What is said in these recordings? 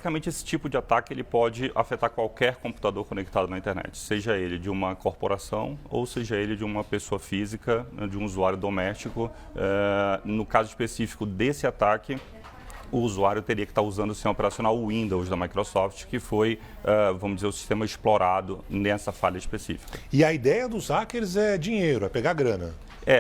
basicamente, esse tipo de ataque ele pode afetar qualquer computador conectado na internet, seja ele de uma corporação ou seja ele de uma pessoa física, né, de um usuário doméstico. No caso específico desse ataque, o usuário teria que estar usando o sistema operacional Windows da Microsoft, que foi, vamos dizer, o sistema explorado nessa falha específica. E a ideia dos hackers é dinheiro, é pegar grana.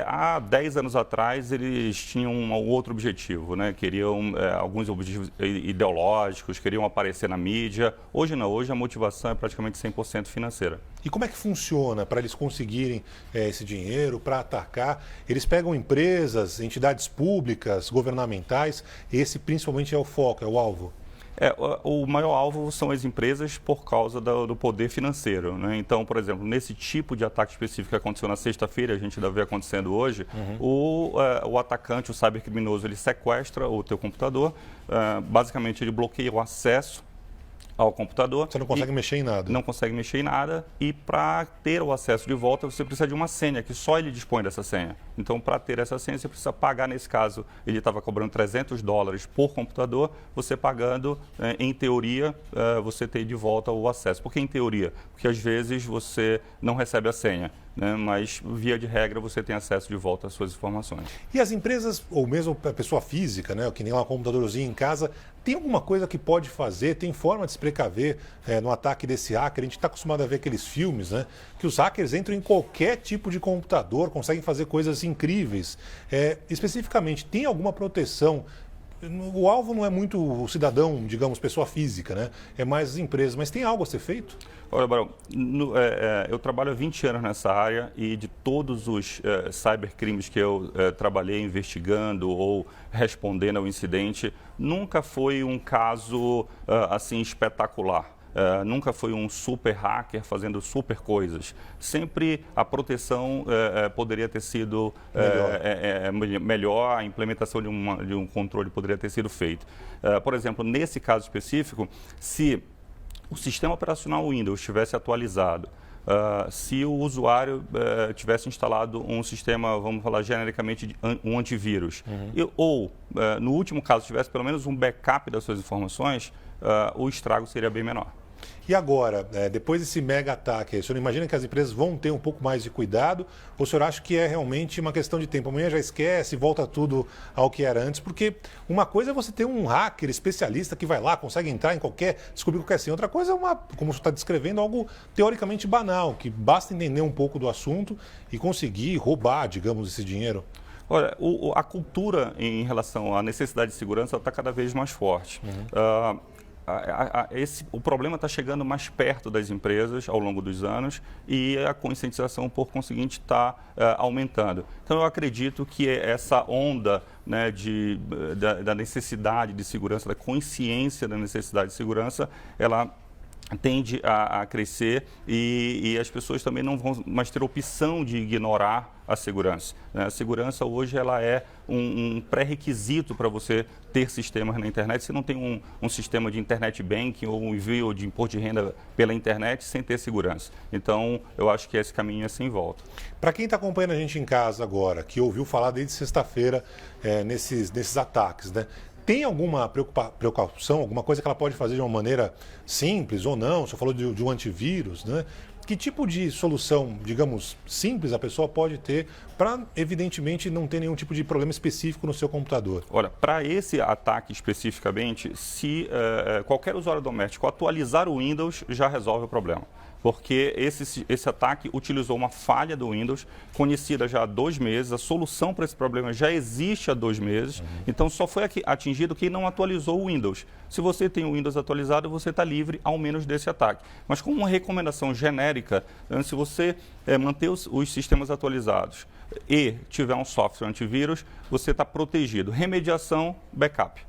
Há 10 anos atrás eles tinham um outro objetivo, né? Queriam alguns objetivos ideológicos, queriam aparecer na mídia. Hoje não, hoje a motivação é praticamente 100% financeira. E como é que funciona para eles conseguirem esse dinheiro, para atacar? Eles pegam empresas, entidades públicas, governamentais, esse principalmente é o foco, é o alvo? O maior alvo são as empresas por causa do poder financeiro, né? Então, por exemplo, nesse tipo de ataque específico que aconteceu na sexta-feira, a gente ainda vê acontecendo hoje, o atacante, o cybercriminoso, ele sequestra o teu computador, basicamente ele bloqueia o acesso ao computador. Você não consegue mexer em nada. Não consegue mexer em nada e para ter o acesso de volta você precisa de uma senha, que só ele dispõe dessa senha. Então, para ter essa senha, você precisa pagar, nesse caso, ele estava cobrando $300 por computador, você pagando, em teoria, você ter de volta o acesso. Por que em teoria? Porque às vezes você não recebe a senha, né? Mas, via de regra, você tem acesso de volta às suas informações. E as empresas, ou mesmo a pessoa física, né, que nem um computadorzinho em casa, tem alguma coisa que pode fazer, tem forma de se precaver no ataque desse hacker? A gente está acostumado a ver aqueles filmes, né, que os hackers entram em qualquer tipo de computador, conseguem fazer coisas incríveis. Especificamente, tem alguma proteção? O alvo não é muito o cidadão, digamos, pessoa física, né? É mais as empresas. Mas tem algo a ser feito? Olha, Barão, eu trabalho há 20 anos nessa área e de todos os cybercrimes que eu trabalhei investigando ou respondendo ao incidente, nunca foi um caso assim espetacular. Nunca foi um super hacker fazendo super coisas. Sempre a proteção poderia ter sido melhor, a implementação de um controle poderia ter sido feito. Por exemplo, nesse caso específico, se o sistema operacional Windows estivesse atualizado, se o usuário tivesse instalado um sistema, vamos falar genericamente, um antivírus, ou, no último caso, tivesse pelo menos um backup das suas informações, o estrago seria bem menor. E agora, depois desse mega ataque, o senhor imagina que as empresas vão ter um pouco mais de cuidado? Ou o senhor acha que é realmente uma questão de tempo? Amanhã já esquece, volta tudo ao que era antes? Porque uma coisa é você ter um hacker especialista que vai lá, consegue entrar em descobrir qualquer senha. Outra coisa é, como o senhor está descrevendo, algo teoricamente banal, que basta entender um pouco do assunto e conseguir roubar, digamos, esse dinheiro. Olha, a cultura em relação à necessidade de segurança está cada vez mais forte. O problema está chegando mais perto das empresas ao longo dos anos e a conscientização, por conseguinte, está aumentando. Então, eu acredito que essa onda, né, da necessidade de segurança, da consciência da necessidade de segurança, ela tende a crescer e as pessoas também não vão mais ter opção de ignorar a segurança. A segurança hoje ela é um pré-requisito para você ter sistemas na internet. Você não tem um sistema de internet banking ou um envio de imposto de renda pela internet sem ter segurança. Então, eu acho que esse caminho é sem volta. Para quem está acompanhando a gente em casa agora, que ouviu falar desde sexta-feira nesses ataques, né? Tem alguma preocupação, alguma coisa que ela pode fazer de uma maneira simples ou não? Você falou de um antivírus, né? Que tipo de solução, digamos, simples a pessoa pode ter para, evidentemente, não ter nenhum tipo de problema específico no seu computador? Olha, para esse ataque especificamente, se qualquer usuário doméstico atualizar o Windows, já resolve o problema. Porque esse ataque utilizou uma falha do Windows, conhecida já há 2 meses, a solução para esse problema já existe há 2 meses, então só foi atingido quem não atualizou o Windows. Se você tem o Windows atualizado, você está livre ao menos desse ataque. Mas como uma recomendação genérica, se você manter os sistemas atualizados e tiver um software antivírus, você está protegido. Remediação, backup.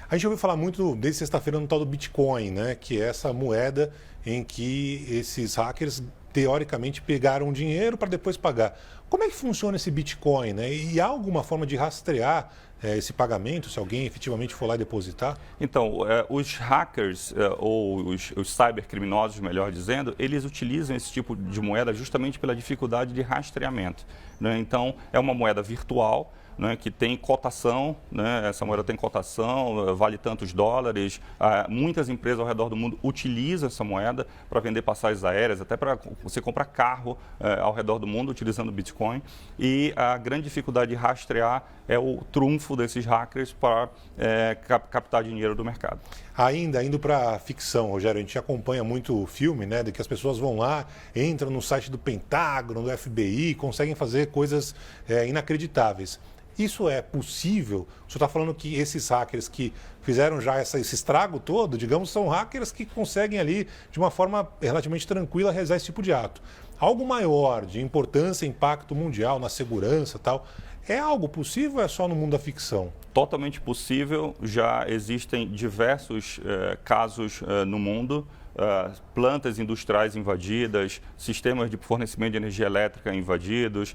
A gente ouviu falar muito desde sexta-feira no tal do Bitcoin, né? Que é essa moeda em que esses hackers teoricamente pegaram dinheiro para depois pagar. Como é que funciona esse Bitcoin, né? E há alguma forma de rastrear esse pagamento, se alguém efetivamente for lá depositar? Então, os hackers, ou os cybercriminosos, melhor dizendo, eles utilizam esse tipo de moeda justamente pela dificuldade de rastreamento, né? Então, é uma moeda virtual, né, que tem cotação, né, essa moeda tem cotação, vale tantos dólares. Muitas empresas ao redor do mundo utilizam essa moeda para vender passagens aéreas, até para você comprar carro ao redor do mundo utilizando Bitcoin. E a grande dificuldade de rastrear é o trunfo desses hackers para captar dinheiro do mercado. Ainda indo para a ficção, Rogério, a gente acompanha muito o filme, né, de que as pessoas vão lá, entram no site do Pentágono, do FBI, conseguem fazer coisas inacreditáveis. Isso é possível? O senhor está falando que esses hackers que fizeram já esse estrago todo, digamos, são hackers que conseguem ali, de uma forma relativamente tranquila, realizar esse tipo de ato. Algo maior, de importância e impacto mundial na segurança e tal, é algo possível ou é só no mundo da ficção? Totalmente possível, já existem diversos casos no mundo, plantas industriais invadidas, sistemas de fornecimento de energia elétrica invadidos,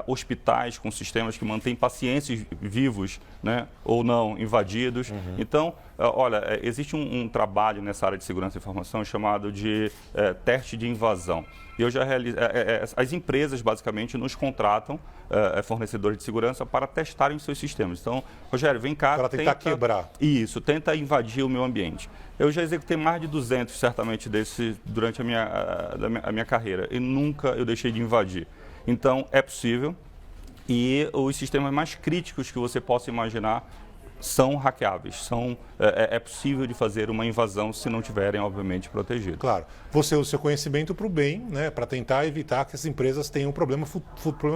hospitais com sistemas que mantêm pacientes vivos, né, ou não invadidos. Então, olha, existe um trabalho nessa área de segurança da informação chamado de teste de invasão. E eu já as empresas basicamente nos contratam, fornecedores de segurança, para testarem os seus sistemas. Então, Rogério, vem cá. Para tentar quebrar. Isso, tenta invadir o meu ambiente. Eu já executei mais de 200, certamente, desses durante a minha carreira. E nunca eu deixei de invadir. Então, é possível. E os sistemas mais críticos que você possa imaginar são hackeáveis. É possível de fazer uma invasão se não tiverem, obviamente, protegidos. Claro. Você usa o seu conhecimento para o bem, né, para tentar evitar que as empresas tenham problemas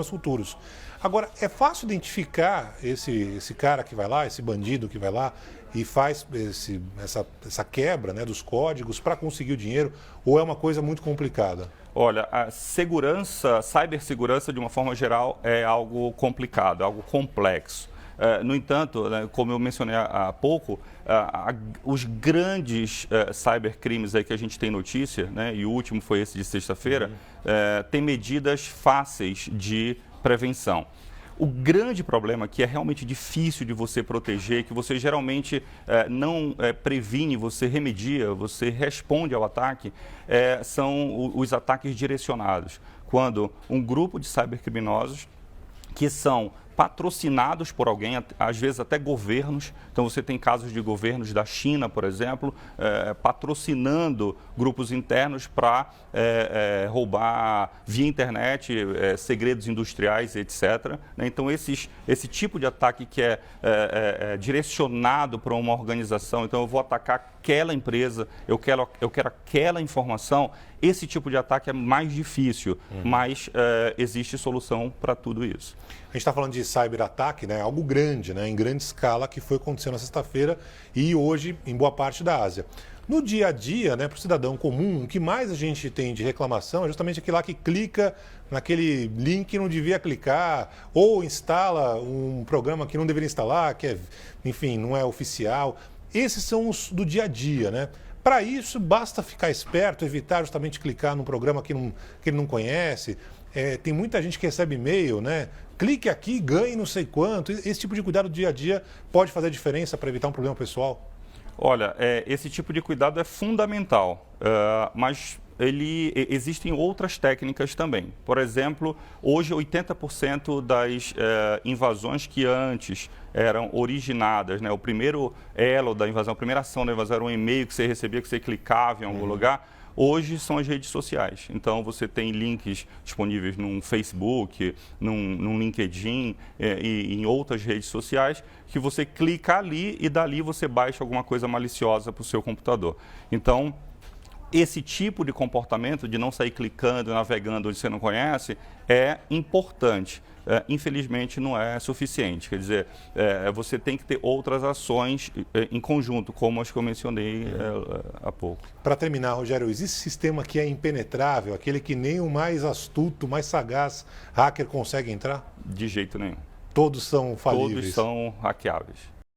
futuros. Agora, é fácil identificar esse cara que vai lá, esse bandido que vai lá e faz essa quebra, né, dos códigos para conseguir o dinheiro, ou é uma coisa muito complicada? Olha, a cibersegurança, de uma forma geral, é algo complicado, algo complexo. No entanto, né, como eu mencionei há pouco, os grandes cybercrimes aí que a gente tem notícia, né, e o último foi esse de sexta-feira, tem medidas fáceis de prevenção. O grande problema, que é realmente difícil de você proteger, que você geralmente não previne, você remedia, você responde ao ataque, são os ataques direcionados. Quando um grupo de cybercriminosos que são patrocinados por alguém, às vezes até governos. Então, você tem casos de governos da China, por exemplo, patrocinando grupos internos para roubar via internet segredos industriais, etc. Então, esse tipo de ataque que é direcionado para uma organização, então eu vou atacar aquela empresa, eu quero aquela informação, esse tipo de ataque é mais difícil, mas existe solução para tudo isso. A gente está falando de cyberataque, né? Algo grande, né? Em grande escala, que foi acontecendo na sexta-feira e hoje em boa parte da Ásia. No dia a dia, né, para o cidadão comum, o que mais a gente tem de reclamação é justamente aquele lá que clica naquele link que não devia clicar ou instala um programa que não deveria instalar, que enfim, não é oficial. Esses são os do dia a dia, né? Para isso, basta ficar esperto, evitar justamente clicar num programa que ele não conhece. Tem muita gente que recebe e-mail, né? Clique aqui, ganhe não sei quanto. Esse tipo de cuidado do dia a dia pode fazer diferença para evitar um problema pessoal? Olha, esse tipo de cuidado é fundamental, mas existem outras técnicas também. Por exemplo, hoje 80% das invasões que antes eram originadas, né, o primeiro elo da invasão, a primeira ação da invasão era um e-mail que você recebia, que você clicava em algum lugar. Hoje são as redes sociais. Então, você tem links disponíveis no Facebook, no LinkedIn e em outras redes sociais, que você clica ali e dali você baixa alguma coisa maliciosa para o seu computador. Então, esse tipo de comportamento de não sair clicando, navegando onde você não conhece, é importante. Infelizmente, não é suficiente. Quer dizer, você tem que ter outras ações em conjunto, como as que eu mencionei há pouco. Para terminar, Rogério, existe sistema que é impenetrável, aquele que nem o mais astuto, mais sagaz hacker consegue entrar? De jeito nenhum. Todos são falíveis? Todos são hackeáveis.